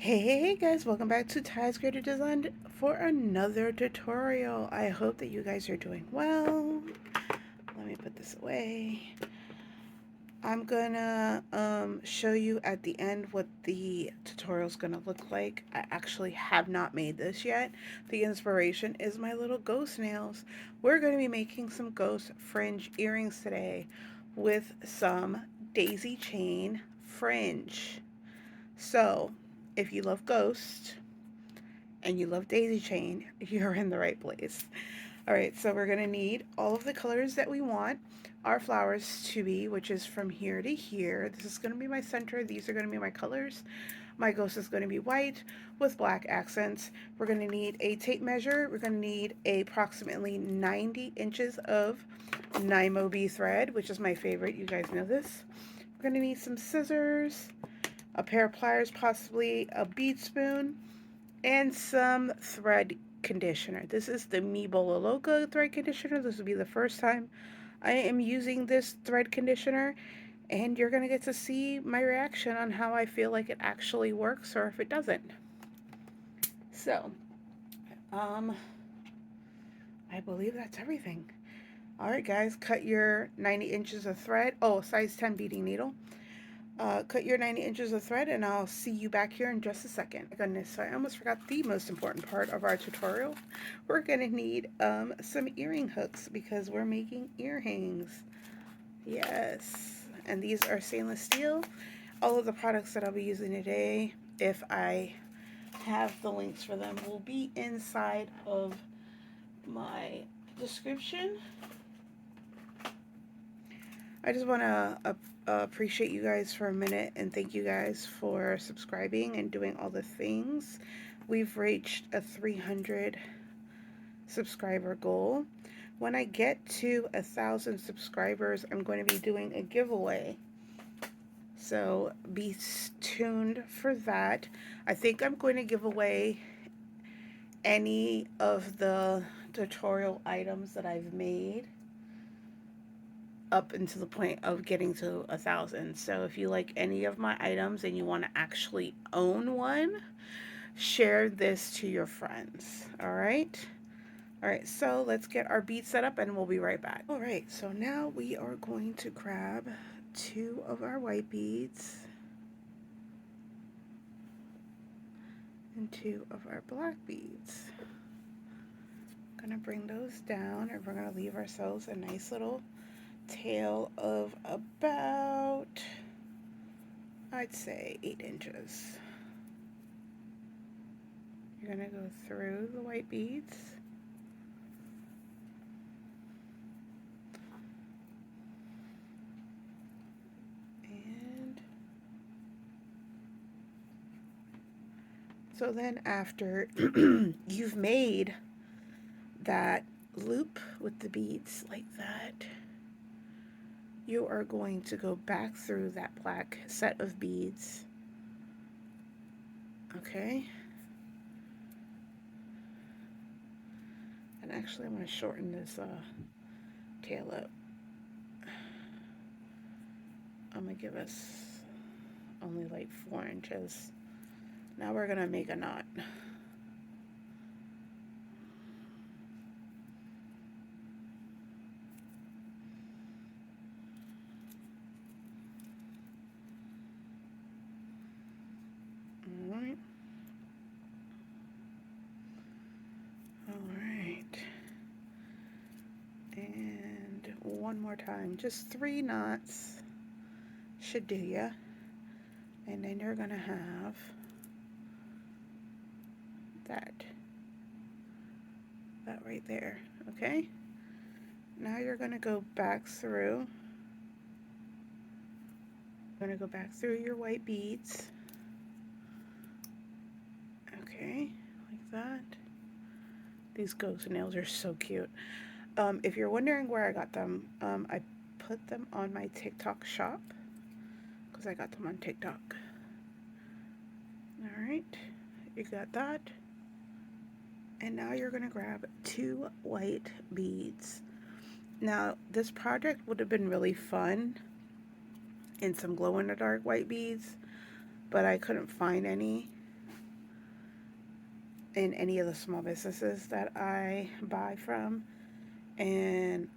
Hey guys, welcome back to Tys.creative Design for another tutorial. I hope that you guys are doing well. Let me put this away. I'm gonna show you at the end what the tutorial is gonna look like. I actually have not made this yet. The inspiration is my little ghost nails. We're gonna be making some ghost fringe earrings today with some daisy chain fringe. So if you love ghosts and you love daisy chain, you're in the right place. All right, so we're gonna need all of the colors that we want our flowers to be, which is from here to here. This is gonna be my center. These are gonna be my colors. My ghost is gonna be white with black accents. We're gonna need a tape measure. We're gonna need approximately 90 inches of Nymo bee thread, which is my favorite. You guys know this. We're gonna need some scissors, a pair of pliers, possibly a bead spoon, and some thread conditioner. This is the Mi Bola Loca thread conditioner. This will be the first time I am using this thread conditioner, and you're going to get to see my reaction on how I feel like it actually works or if it doesn't. So, um, I believe that's everything. All right, guys, cut your 90 inches of thread. Oh, size 10 beading needle. Cut your 90 inches of thread, and I'll see you back here in just a second. My goodness, I almost forgot the most important part of our tutorial. We're going to need some earring hooks because we're making earrings. Yes, and these are stainless steel. All of the products that I'll be using today, if I have the links for them, will be inside of my description. I just want to appreciate you guys for a minute and thank you guys for subscribing and doing all the things. We've reached a 300 subscriber goal. When I get to 1,000 subscribers, I'm going to be doing a giveaway. So be tuned for that. I think I'm going to give away any of the tutorial items that I've made up until the point of getting to 1,000. So if you like any of my items and you want to actually own one, share this to your friends. All right. All right, so let's get our beads set up and we'll be right back. All right, so now we are going to grab 2 of our white beads and 2 of our black beads. I'm gonna bring those down, and we're gonna leave ourselves a nice little tail of about, I'd say, 8 inches. You're gonna go through the white beads. And so then after you've made that loop with the beads like that, you are going to go back through that black set of beads. Okay? And actually I'm going to shorten this tail up. I'm going to give us only like 4 inches. Now we're going to make a knot. Alright. Alright. And one more time. Just 3 knots should do ya. And then you're going to have that right there. Okay? Now you're going to go back through. You're going to go back through your white beads. Okay, like that. These ghost nails are so cute. If you're wondering where I got them, I put them on my TikTok shop because I got them on TikTok. Alright, you got that. And now you're going to grab 2 white beads. Now, this project would have been really fun in some glow-in-the-dark white beads, but I couldn't find any. in any of the small businesses that I buy from, and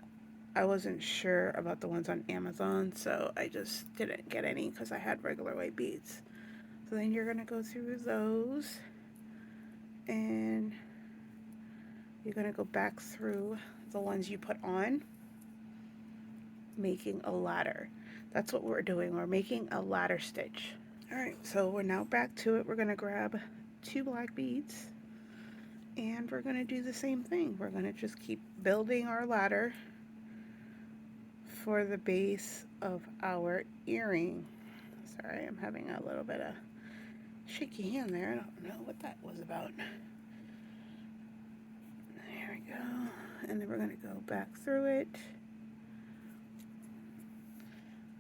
I wasn't sure about the ones on Amazon, so I just didn't get any because I had regular white beads. So then you're going to go through those, and you're going to go back through the ones you put on, making a ladder. That's what we're doing. We're making a ladder stitch. Alright, so we're now back to it. We're going to grab 2 black beads, and we're going to do the same thing. We're going to just keep building our ladder for the base of our earring. Sorry, I'm having a little bit of shaky hand there. I don't know what that was about. There we go. And then we're going to go back through it,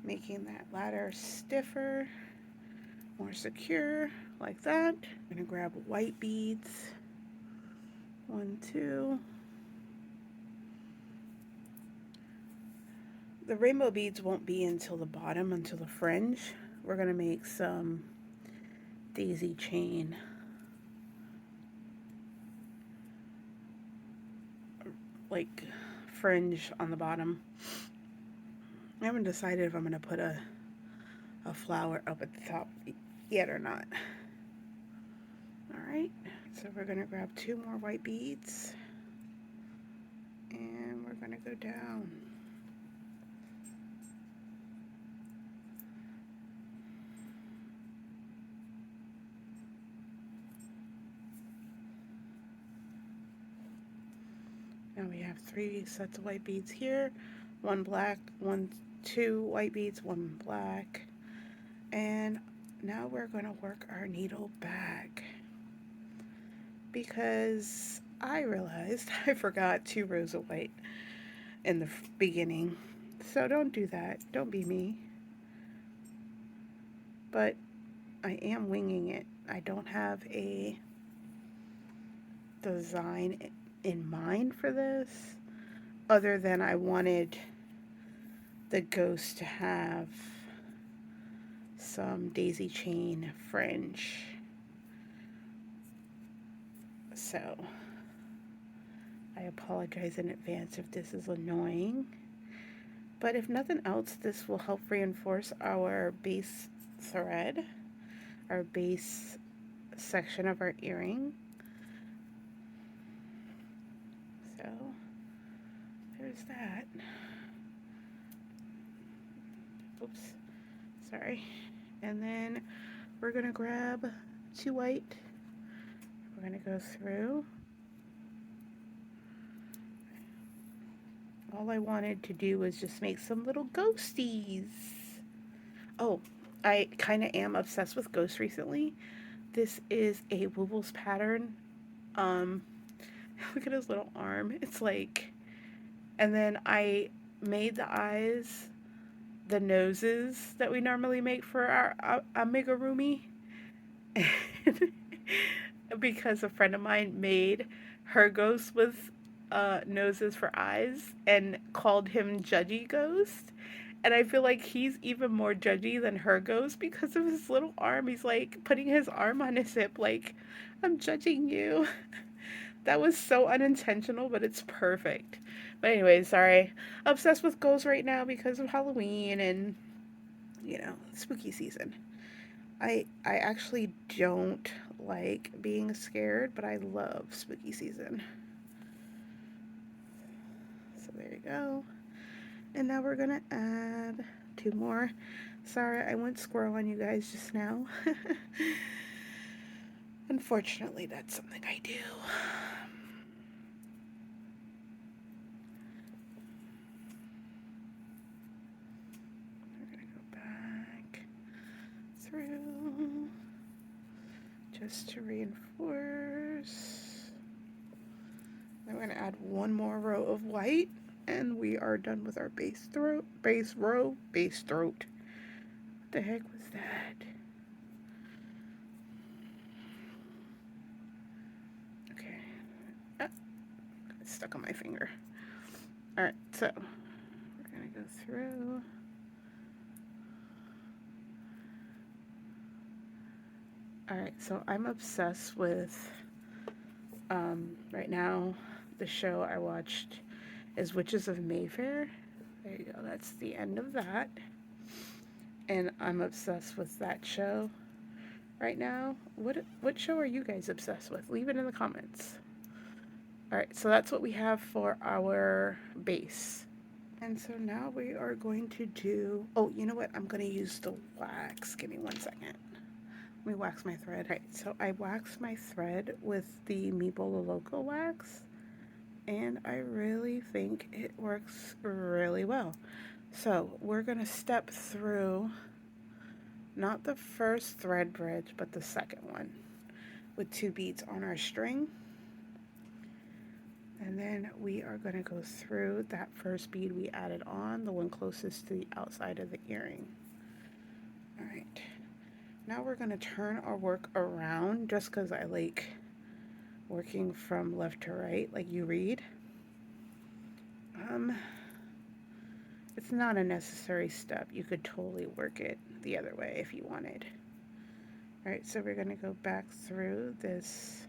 making that ladder stiffer, more secure, like that. I'm going to grab white beads. 1, 2. The rainbow beads won't be until the bottom, until the fringe. We're going to make some daisy chain like fringe on the bottom. I haven't decided if I'm going to put a flower up at the top yet or not. Alright, so we're going to grab 2 more white beads, and we're going to go down. Now we have 3 sets of white beads here, 1 black, 2 white beads, 1 black, and now we're going to work our needle back because I realized I forgot 2 rows of white in the beginning. So don't do that. Don't be me. But I am winging it. I don't have a design in mind for this other than I wanted the ghost to have some daisy chain fringe. So I apologize in advance if this is annoying, but if nothing else, this will help reinforce our base thread, our base section of our earring. So there's that. Oops, sorry. And then we're gonna grab 2 white. We're gonna go through. All I wanted to do was just make some little ghosties. Oh, I kind of am obsessed with ghosts recently. This is a Woobles pattern. Look at his little arm. It's like, and then I made the eyes, the noses that we normally make for our amigurumi. Because a friend of mine made her ghost with noses for eyes and called him Judgy Ghost. And I feel like he's even more judgy than her ghost because of his little arm. He's like putting his arm on his hip like, I'm judging you. That was so unintentional, but it's perfect. But anyway, sorry. Obsessed with ghosts right now because of Halloween and, you know, spooky season. I actually don't like being scared, but I love spooky season. So there you go. And now we're gonna add 2 more. Sorry, I went squirrel on you guys just now. Unfortunately, that's something I do. We're gonna go back through just to reinforce. Then we're gonna add 1 more row of white, and we are done with our base throat. What the heck was that? Okay. It's stuck on my finger. Alright, so we're gonna go through. Alright, so I'm obsessed with Right now, the show I watched is Witches of Mayfair. There you go. That's the end of that. And I'm obsessed with that show right now. What show are you guys obsessed with? Leave it in the comments. All right, so that's what we have for our base. And so now we are going to do, oh, you know what? I'm going to use the wax. Give me 1 second. Let me wax my thread. All right, so I waxed my thread with the Meeple Loco wax, and I really think it works really well. So we're going to step through not the first thread bridge, but the second one with 2 beads on our string. And then we are going to go through that first bead we added on, the one closest to the outside of the earring. All right. Now we're going to turn our work around just because I like working from left to right like you read. It's not a necessary step. You could totally work it the other way if you wanted. All right, so we're going to go back through this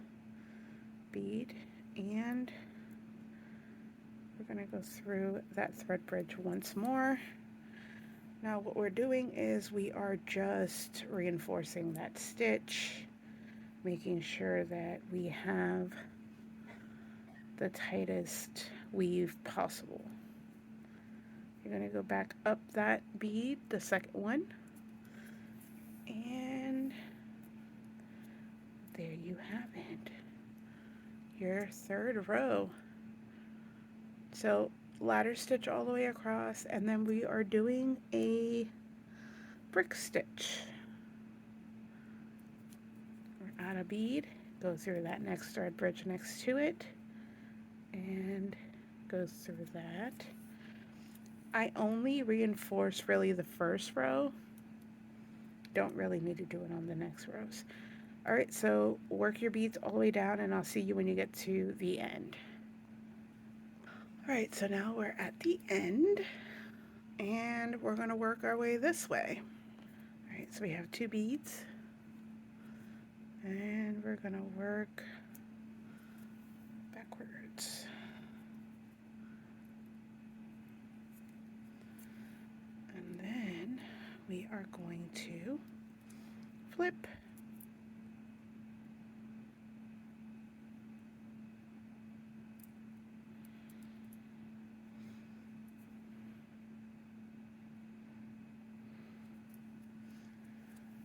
bead and we're going to go through that thread bridge once more. Now what we're doing is we are just reinforcing that stitch, making sure that we have the tightest weave possible. You're going to go back up that bead, the second one, and there you have it, your third row. So ladder stitch all the way across, and then we are doing a brick stitch. We're on a bead, go through that next thread bridge next to it, and go through that. I only reinforce really the first row. Don't really need to do it on the next rows. All right, so work your beads all the way down and I'll see you when you get to the end. All right, so now we're at the end and we're gonna work our way this way. All right, so we have 2 beads and we're gonna work backwards. And then we are going to flip.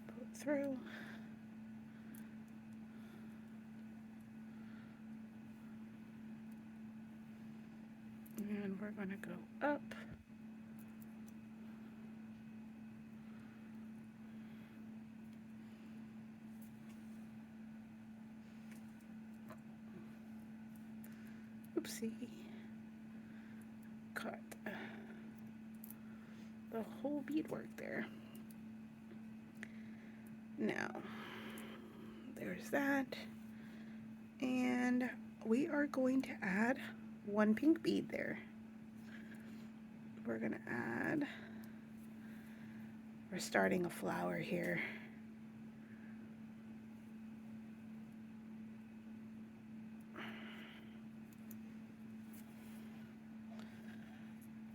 Pull it through. And we're going to go up. Oopsie. Caught the whole beadwork there. Now, there's that. And we are going to add 1 pink bead there. We're going to add, we're starting a flower here.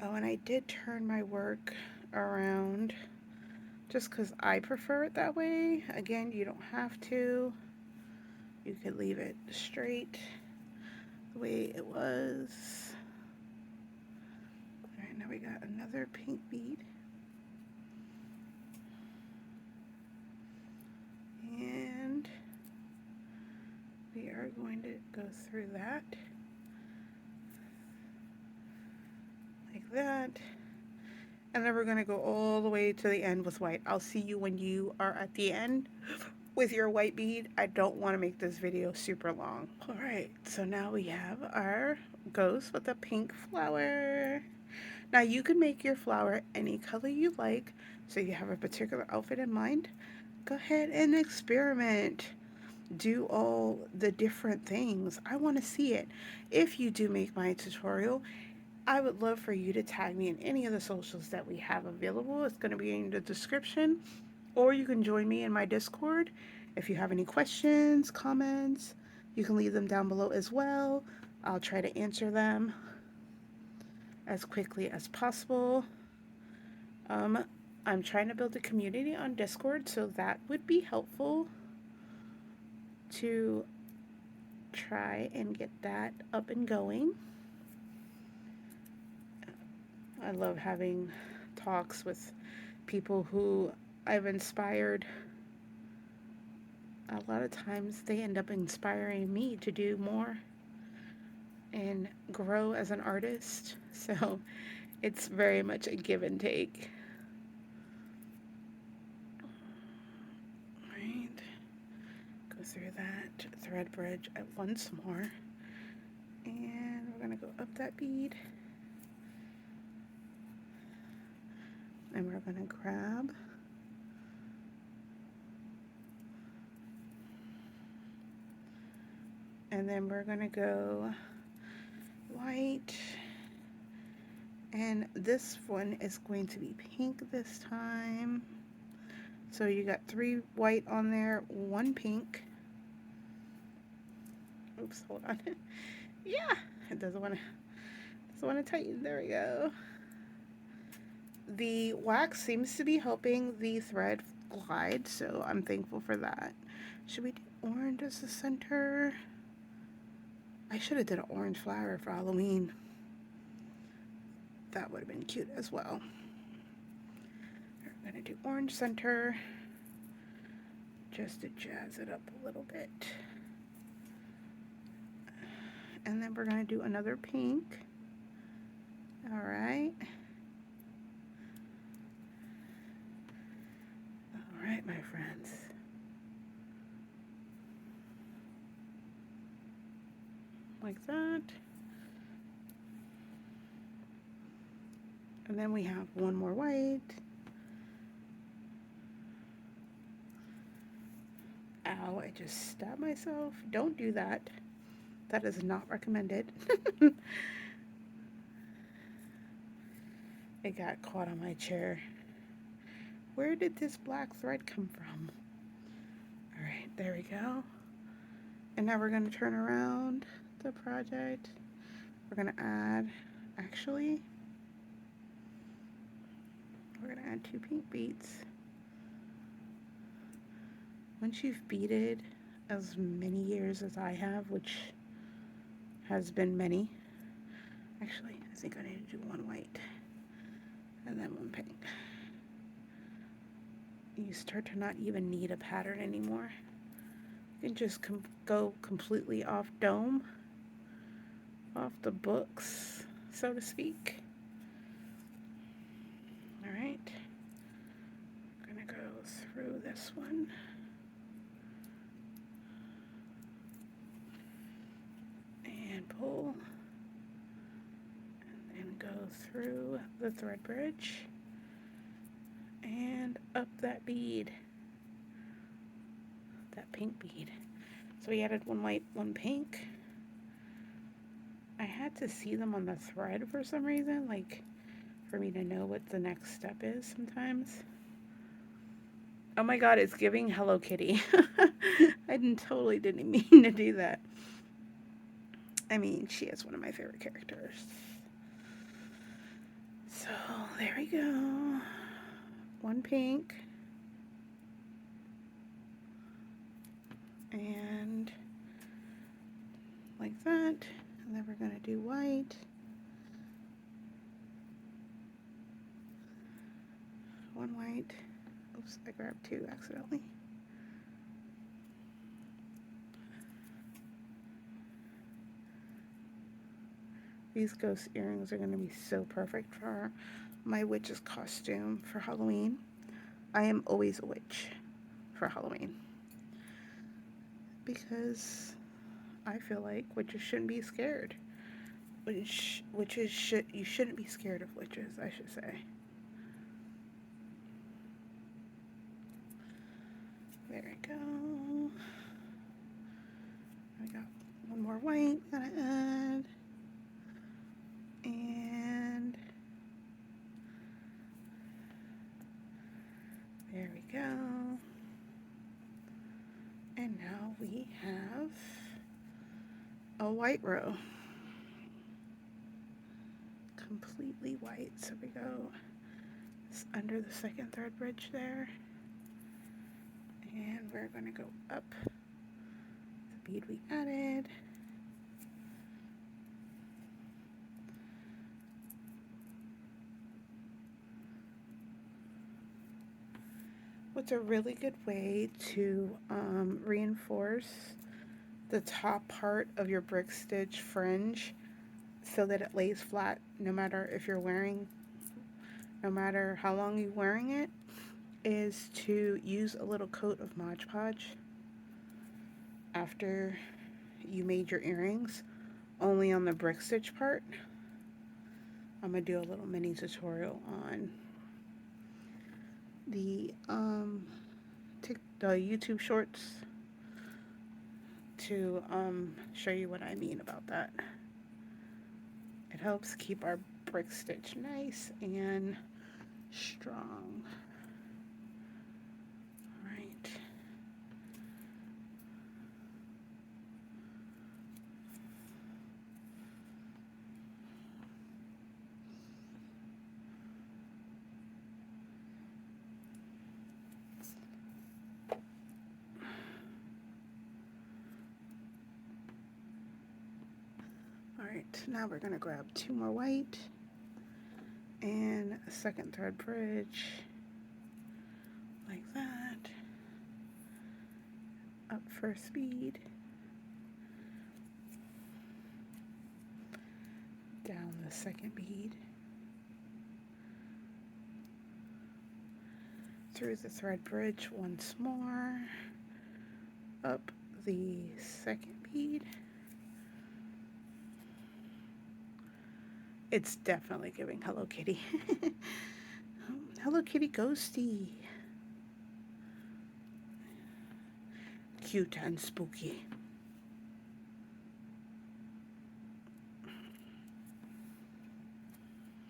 Oh, and I did turn my work around just because I prefer it that way. Again, you don't have to. You could leave it straight the way it was. All right, now we got another pink bead. And we are going to go through that. Like that. And then we're going to go all the way to the end with white. I'll see you when you are at the end with your white bead. I don't want to make this video super long. All right, so now we have our ghost with a pink flower. Now you can make your flower any color you like. So you have a particular outfit in mind, go ahead and experiment. Do all the different things. I want to see it. If you do make my tutorial, I would love for you to tag me in any of the socials that we have available. It's going to be in the description, or you can join me in my Discord. If you have any questions, comments, You can leave them down below as well. I'll try to answer them as quickly as possible. I'm trying to build a community on Discord, so that would be helpful to try and get that up and going. I love having talks with people who I've inspired. A lot of times they end up inspiring me to do more and grow as an artist. So it's very much a give and take. Right. Go through that thread bridge once more. And we're going to go up that bead. And we're going to grab and then we're going to go white, and this one is going to be pink this time. So you got 3 white on there, 1 pink. Oops, hold on. Yeah, it doesn't want to tighten. There we go. The wax seems to be helping the thread glide, so I'm thankful for that. Should we do orange as the center? I should have did an orange flower for Halloween. That would have been cute as well. We're going to do orange center just to jazz it up a little bit. And then we're going to do another pink. All right. All right, my friends. Like that. And then we have 1 more white. Ow, I just stabbed myself. Don't do that. That is not recommended. It got caught on my chair. Where did this black thread come from? All right, there we go. And now we're going to turn around the project. We're going to add, actually, we're going to add 2 pink beads. Once you've beaded as many years as I have, which has been many, actually, I think I need to do 1 white and then 1 pink. You start to not even need a pattern anymore. You can just go completely off dome, off the books, so to speak. All right, I'm gonna go through this one. And pull, and then go through the thread bridge and up that bead, that pink bead. So we added 1 white, 1 pink. I had to see them on the thread for some reason, like for me to know what the next step is sometimes. Oh my god, it's giving Hello Kitty. I totally didn't mean to do that. I mean, she is one of my favorite characters. So there we go. 1 pink. And like that. And then we're going to do white. 1 white. Oops, I grabbed 2 accidentally. These ghost earrings are going to be so perfect for my witch's costume for Halloween. I am always a witch for Halloween because I feel like witches shouldn't be scared. You shouldn't be scared of witches, I should say. There we go. I got 1 more white, gotta add. And there we go. And now we have a white row, completely white. So we go under the second thread bridge there, and we're going to go up the bead we added. What's a really good way to reinforce the top part of your brick stitch fringe so that it lays flat no matter if you're wearing, no matter how long you're wearing it, is to use a little coat of Mod Podge after you made your earrings, only on the brick stitch part. I'm going to do a little mini tutorial on the YouTube shorts to show you what I mean about that. It helps keep our brick stitch nice and strong. All right. Alright, now we're going to grab 2 more white and a second thread bridge like that, up first bead, down the second bead, through the thread bridge once more, up the second bead. It's definitely giving Hello Kitty. Hello Kitty ghosty. Cute and spooky.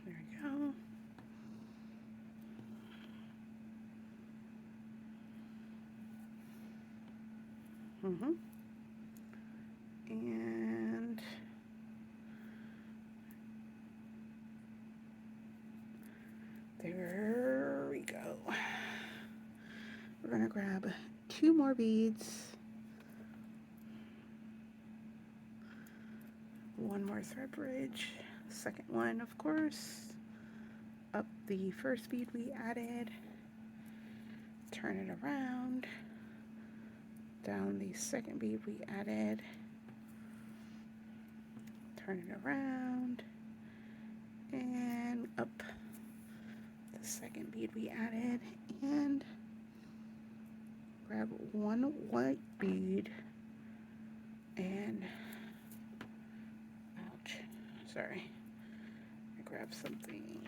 There we go. And there we go. We're going to grab 2 more beads, 1 more thread bridge, second one of course, up the first bead we added, turn it around, down the second bead we added, turn it around, and up the second bead we added, and grab 1 white bead and, ouch, sorry, I grabbed something.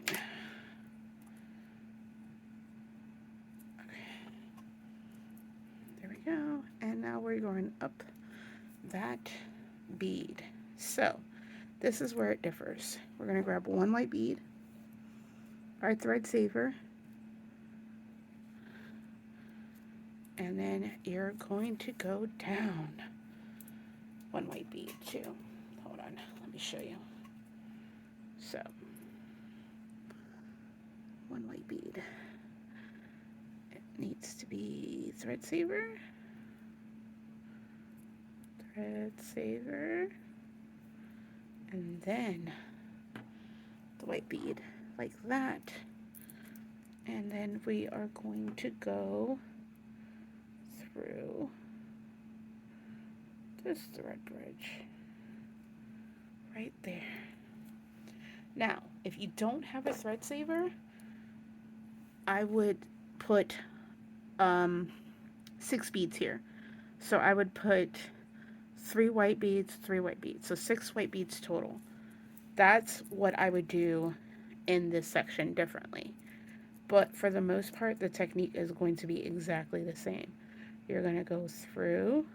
Okay, there we go, and now we're going up that bead. So this is where it differs. We're going to grab 1 white bead, our thread saver, and then you're going to go down 1 white bead too. Hold on, let me show you. So 1 white bead. It needs to be thread saver, and then the white bead like that. And then we are going to go through this thread bridge right there. Now, if you don't have a thread saver, I would put 6 beads here. So I would put 3 white beads, 3 white beads. So 6 white beads total. That's what I would do in this section differently. But for the most part, the technique is going to be exactly the same. You're going to go through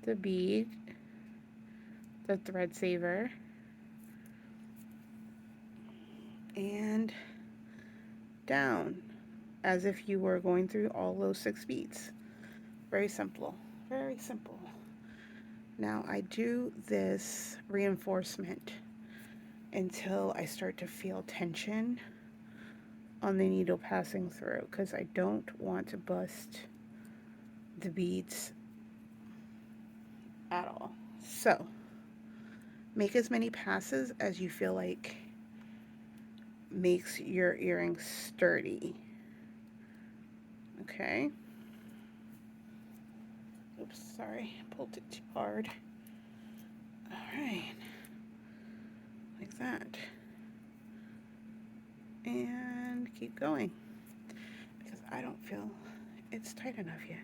the bead, the thread saver, and down as if you were going through all those 6 beads. Very simple, very simple. Now I do this reinforcement until I start to feel tension on the needle passing through, because I don't want to bust the beads at all. So make as many passes as you feel like makes your earring sturdy. Okay. Oops, sorry, pulled it too hard. All right, like that. And keep going, because I don't feel it's tight enough yet.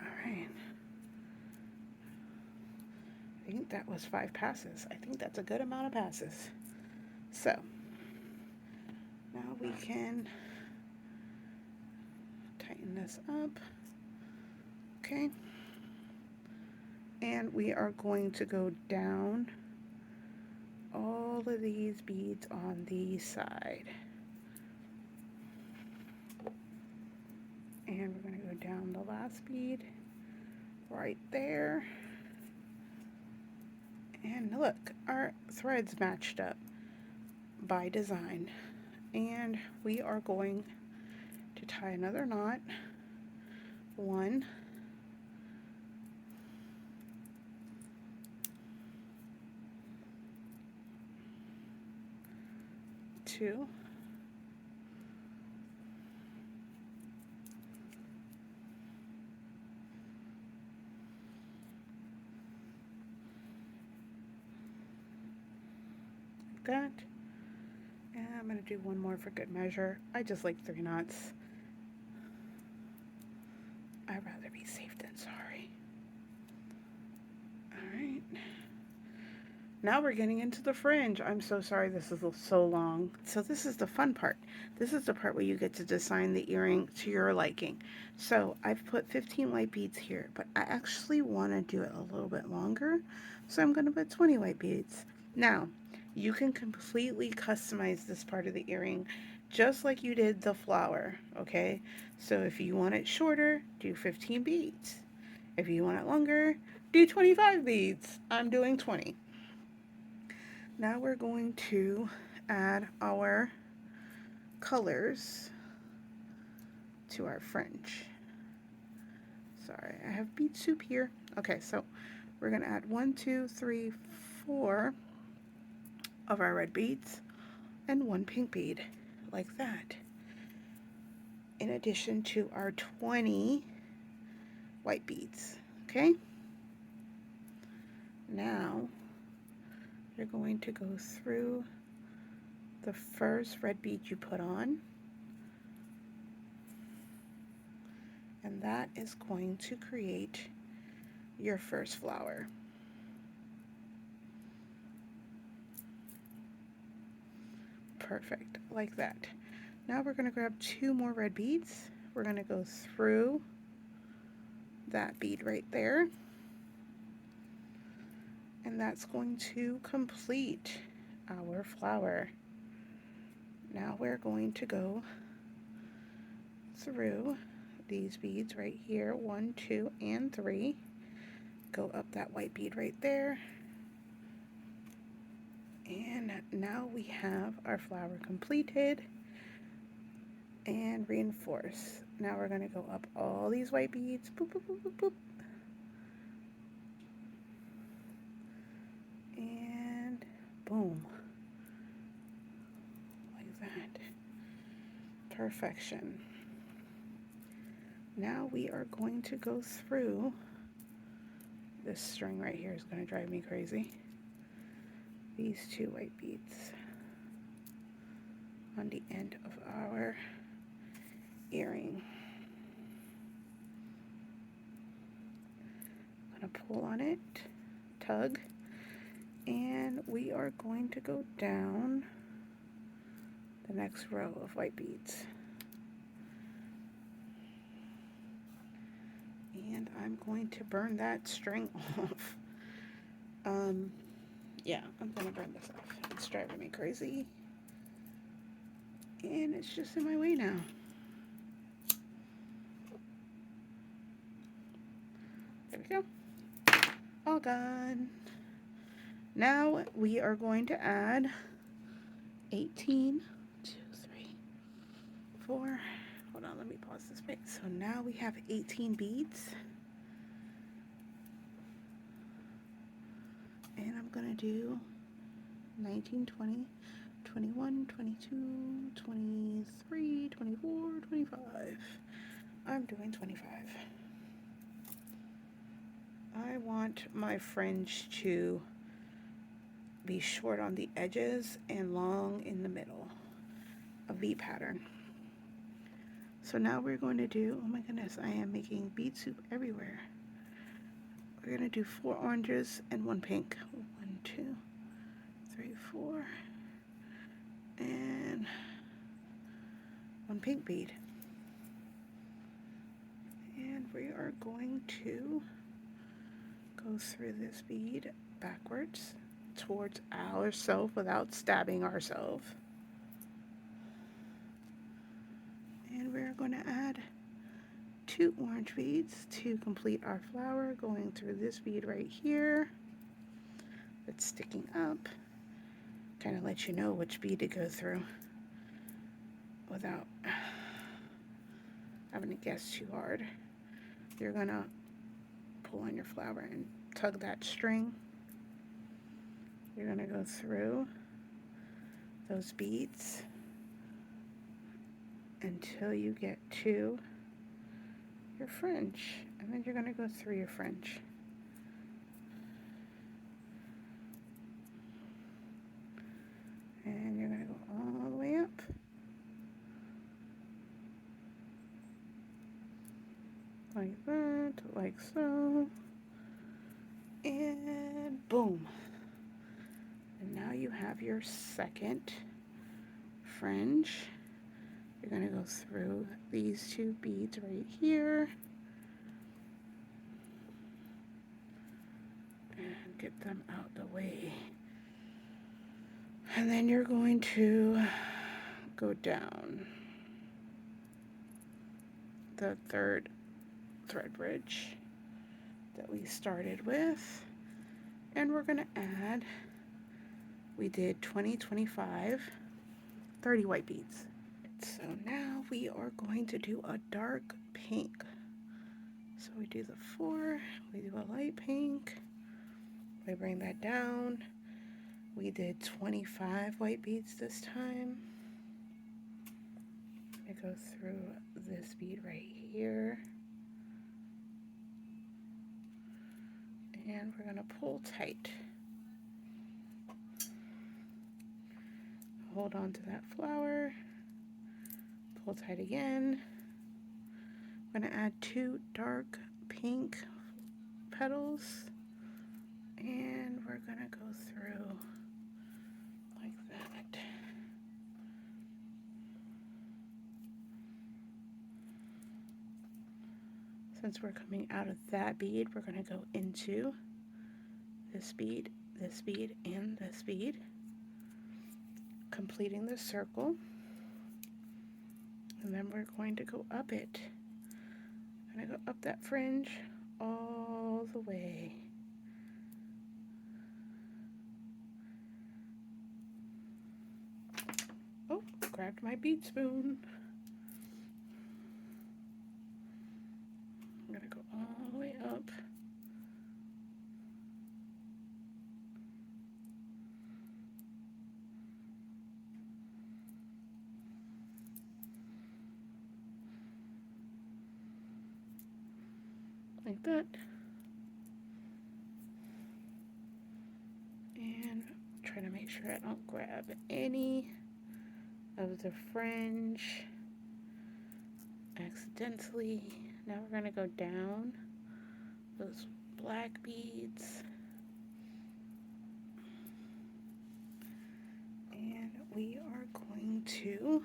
All right. I think that was 5 passes. I think that's a good amount of passes. So now we can tighten this up. Okay. And we are going to go down all of these beads on the side. And we're going to go down the last bead right there. And look, our threads matched up by design. And we are going to tie another knot. 1, 2, 3 that. And I'm going to do one more for good measure. I just like 3 knots. I'd rather be safe than sorry. All right. Now we're getting into the fringe. I'm so sorry this is so long. So this is the fun part. This is the part where you get to design the earring to your liking. So I've put 15 white beads here, but I actually want to do it a little bit longer. So I'm going to put 20 white beads. Now, you can completely customize this part of the earring just like you did the flower, okay? So if you want it shorter, do 15 beads. If you want it longer, do 25 beads. I'm doing 20. Now we're going to add our colors to our fringe. Sorry, I have bead soup here. Okay, so we're going to add 1, 2, 3, 4 of our red beads and 1 pink bead, like that. In addition to our 20 white beads, okay? Now you're going to go through the first red bead you put on, and that is going to create your first flower. Perfect, like that. Now we're going to grab 2 more red beads. We're going to go through that bead right there, and that's going to complete our flower. Now we're going to go through these beads right here, 1, 2, and 3. Go up that white bead right there, and now we have our flower completed. And reinforce. Now we're going to go up all these white beads, boop, boop, boop, boop, boop, and boom, like that. Perfection. Now we are going to go through, this string right here is going to drive me crazy, these 2 white beads on the end of our earring. I'm going to pull on it, tug, and we are going to go down the next row of white beads. And I'm going to burn that string off. Yeah, I'm going to burn this off. It's driving me crazy. And it's just in my way now. There we go. All gone. Now we are going to add 18, 2, 3, 4. Hold on, let me pause this page. So now we have 18 beads. And I'm going to do 19, 20, 21, 22, 23, 24, 25. I'm doing 25. I want my fringe to be short on the edges and long in the middle. A V pattern. So now we're going to do, oh my goodness, I am making bead soup everywhere. We're going to do 4 oranges and 1 pink. 1, 2, 3, 4. And 1 pink bead. And we are going to go through this bead backwards towards ourselves without stabbing ourselves. And we're going to add 2 orange beads to complete our flower, going through this bead right here that's sticking up. Kind of let you know which bead to go through without having to guess too hard. You're going to pull on your flower and tug that string. You're going to go through those beads until you get to your fringe, and then you're going to go through your fringe. And you're going to go all the way up. Like that, like so. And boom. And now you have your second fringe. You're going to go through these 2 beads right here. And get them out the way. And then you're going to go down the 3rd thread bridge that we started with. And we're going to add, we did 20, 25, 30 white beads. So now we are going to do a dark pink. So we do the 4, we do a light pink, we bring that down. We did 25 white beads this time. I go through this bead right here. And we're going to pull tight. Hold on to that flower. Pull tight again. I'm going to add 2 dark pink petals. And we're going to go through like that. Since we're coming out of that bead, we're going to go into this bead, and this bead, completing the circle. And then we're going to go up it. I'm going to go up that fringe all the way. Oh, grabbed my bead spoon. I'm going to go all the way up. Like that. And try to make sure I don't grab any of the fringe accidentally. Now we're going to go down those black beads. And we are going to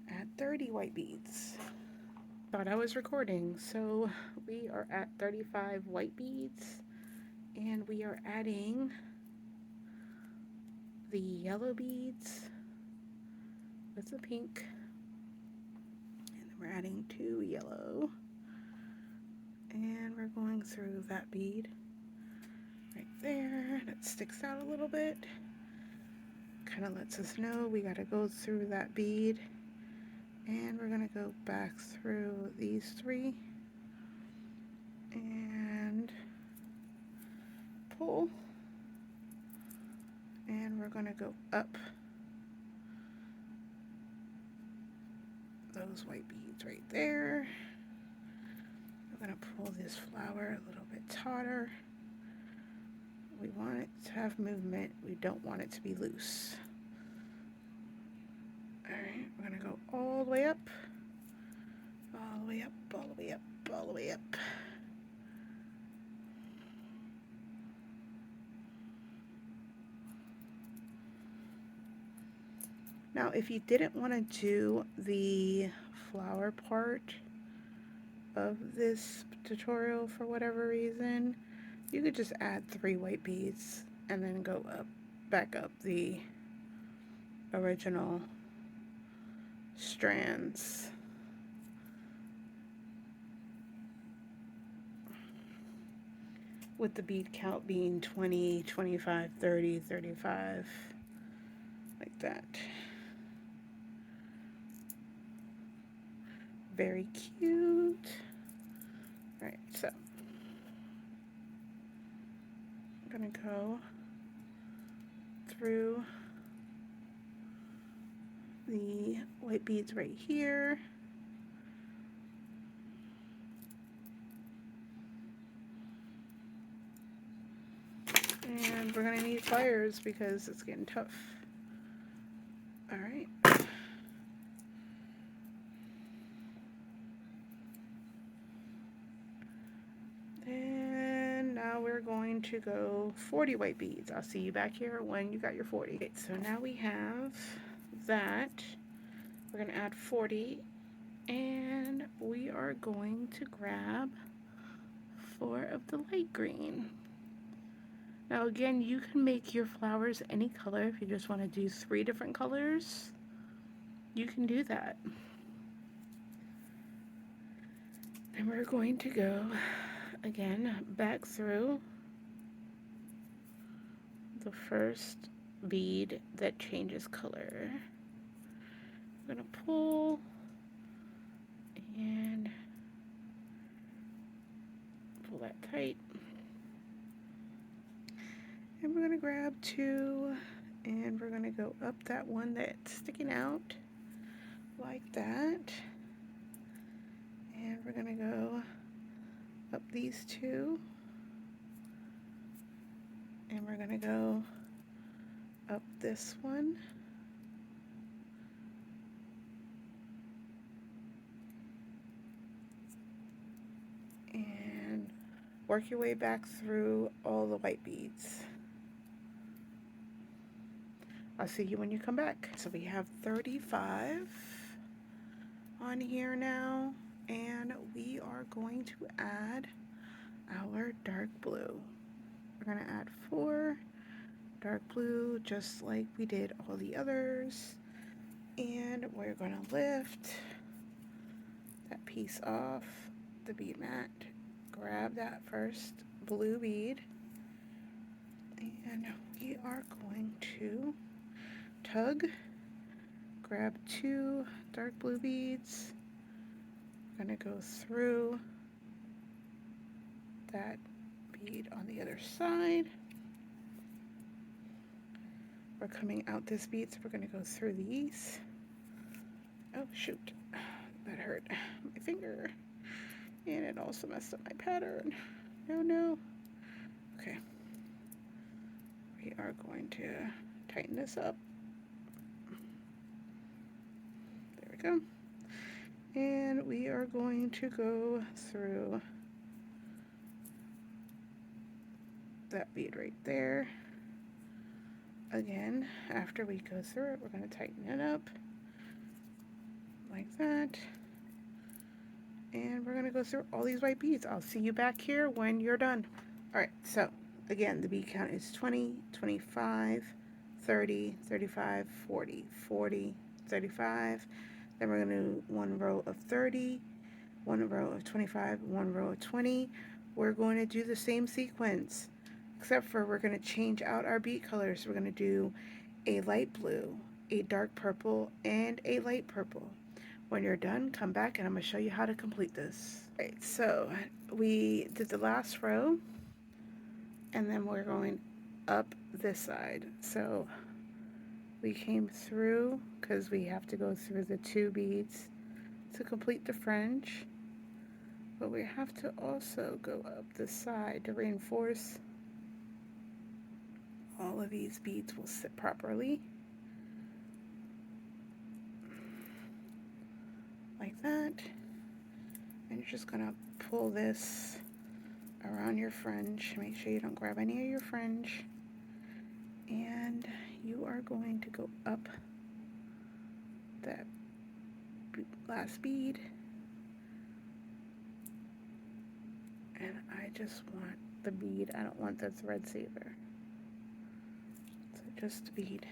add 30 white beads. Thought I was recording, so we are at 35 white beads, and we are adding the yellow beads with the pink, and then we're adding 2 yellow, and we're going through that bead right there that sticks out a little bit. Kind of lets us know we got to go through that bead, and we're going to go back through these three and pull, and we're going to go up those white beads right there. We're going to pull this flower a little bit tauter. We want it to have movement. We don't want it to be loose. Alright, we're going to go all the way up, all the way up, all the way up, all the way up. Now, if you didn't want to do the flower part of this tutorial for whatever reason, you could just add 3 white beads and then go up, back up the original strands. With the bead count being 20, 25, 30, 35, like that. Very cute. Alright, so I'm gonna go through the white beads right here. And we're gonna need pliers because it's getting tough. Alright. And now we're going to go 40 white beads. I'll see you back here when you got your 40. Okay, so now we have that. We're gonna add 40, and we are going to grab 4 of the light green. Now again, you can make your flowers any color. If you just want to do 3 different colors, you can do that. And we're going to go again back through the first bead that changes color. I'm going to pull and pull that tight. And we're going to grab 2, and we're going to go up that one that's sticking out like that. And we're going to go up these 2. And we're going to go up this one. And work your way back through all the white beads. I'll see you when you come back. So we have 35 on here now, and we are going to add our dark blue. We're going to add 4 dark blue just like we did all the others, and we're going to lift that piece off the bead mat, grab that first blue bead, and we are going to tug, grab 2 dark blue beads. I'm going to go through that bead on the other side. We're coming out this bead, so we're going to go through these. Oh shoot, that hurt my finger, and it also messed up my pattern. No. Okay, we are going to tighten this up. There we go. And we are going to go through that bead right there. Again, after we go through it, we're going to tighten it up like that. And we're going to go through all these white beads. I'll see you back here when you're done. Alright, so again, the bead count is 20, 25, 30, 35, 40, 40, 35. Then we're going to do 1 row of 30, 1 row of 25, 1 row of 20, we're going to do the same sequence, except for we're going to change out our bead colors. We're going to do a light blue, a dark purple, and a light purple. When you're done, come back and I'm going to show you how to complete this. Alright, so we did the last row, and then we're going up this side. So we came through, because we have to go through the 2 beads to complete the fringe, but we have to also go up the side to reinforce all of these beads will sit properly, like that. And you're just gonna pull this around your fringe. Make sure you don't grab any of your fringe, and you are going to go up that last bead, and I just want the bead. I don't want the thread saver, so just the bead.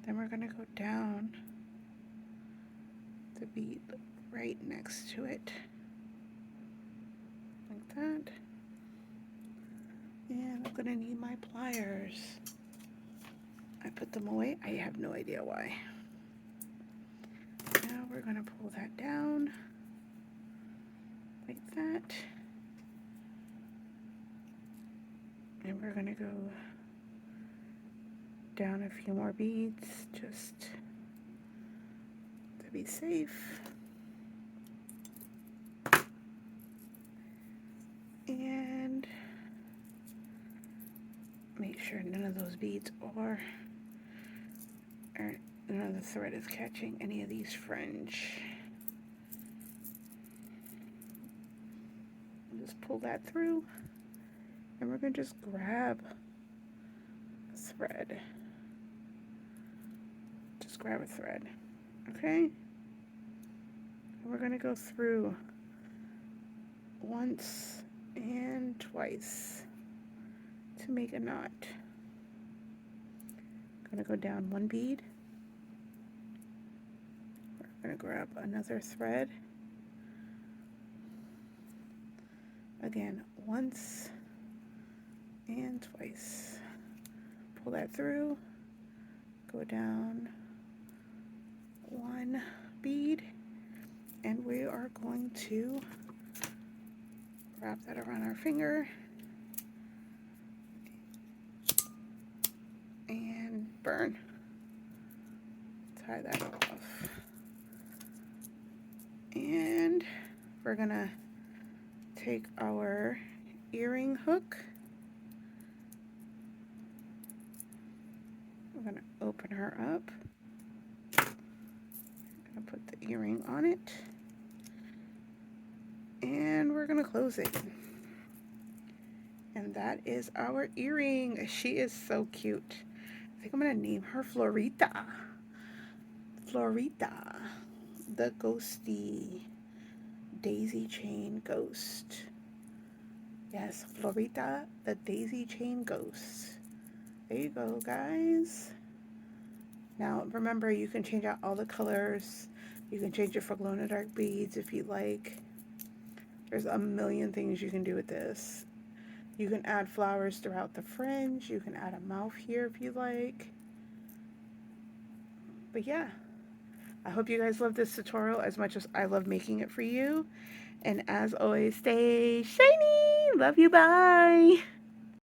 Then we're gonna go down the bead right next to it, like that. And I'm gonna need my pliers. I put them away. I have no idea why. Now we're gonna pull that down like that. And we're gonna go down a few more beads just to be safe. And make sure none of those beads or none of the thread is catching any of these fringe. Just pull that through, and we're going to just grab a thread. Just grab a thread, okay? And we're going to go through once and twice to make a knot. Going to go down 1 bead. We're going to grab another thread. Again, once and twice. Pull that through. Go down 1 bead, and we are going to wrap that around our finger and burn. Tie that off. And we're gonna take our earring hook. We're gonna open her up. Gonna put the earring on it, and we're gonna close it. And that is our earring. She is so cute. I think I'm gonna name her Florita. Florita, the ghosty daisy chain ghost. Yes, Florita, the daisy chain ghost. There you go, guys. Now remember, you can change out all the colors. You can change it for glow in the dark beads if you like. There's a million things you can do with this. You can add flowers throughout the fringe. You can add a mouth here if you like. But yeah, I hope you guys love this tutorial as much as I love making it for you. And as always, stay shiny. Love you. Bye.